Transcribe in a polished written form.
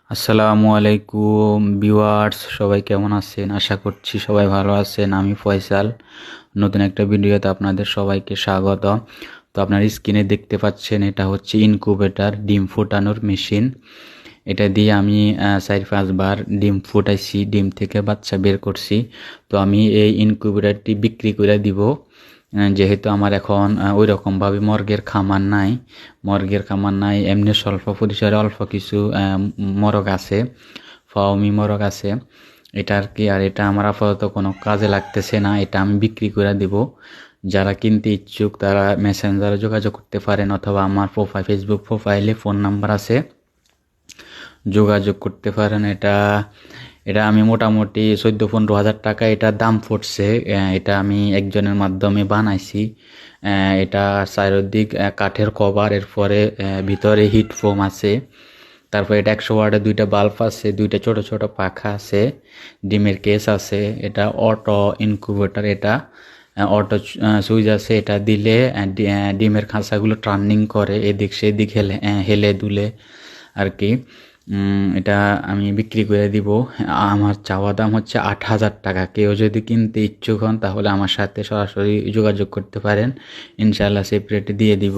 আসসালামু আলাইকুম ভিউয়ার্স, সবাই কেমন আছেন? আশা করছি সবাই ভালো আছেন। আমি ফয়সাল, নতুন একটা ভিডিওতে আপনাদের সবাইকে স্বাগত। তো আপনার স্ক্রিনে দেখতে পাচ্ছেন, এটা হচ্ছে ইনকিউবেটর, ডিম ফোটানোর মেশিন। এটা দিয়ে আমি 4-5 বার ডিম ফুটাইছি, ডিম থেকে বাচ্চা বের করছি। তো আমি এই ইনকিউবেটরটি বিক্রি করে দিব, যেহেতু আমার এখন ওই রকমভাবে মর্গের খামার নাই। এমনি স্বল্প পরিসরে অল্প কিছু মরগ আছে, ফার্মি মরগ আছে। এটা আর কি, আর এটা আমার আপাতত কোনো কাজে লাগতেছে না, এটা আমি বিক্রি করে দিব। যারা কিনতে ইচ্ছুক তারা মেসেঞ্জারে যোগাযোগ করতে পারেন, অথবা আমার ফেসবুক প্রোফাইলে ফোন নাম্বার আছে, যোগাযোগ করতে পারেন। এটা এটা আমি মোটামুটি 14-15 হাজার টাকা এটার দাম পড়ছে। এটা আমি একজনের মাধ্যমে বানাইছি। এটা চারিদিক কাঠের কভার, এরপরে ভিতরে হিট ফোম আছে। তারপর এটা 100 ওয়াটের 2টা বাল্ব আছে, 2টা ছোট ছোট পাখা আছে, ডিমের কেস আছে। এটা অটো ইনকিউবেটর, এটা অটো সুইচ আছে। এটা দিলে ডিমের খাঁচাগুলো টার্নিং করে, এদিক সেদিক হেলে হেলে দুলে আর কি। এটা আমি বিক্রি করে দিব। আমার চাওয়া দাম হচ্ছে 8,000 টাকা। কেউ যদি কিনতে ইচ্ছুক হন তাহলে আমার সাথে সরাসরি যোগাযোগ করতে পারেন, ইনশাআল্লাহ সেপারেট দিয়ে দিব।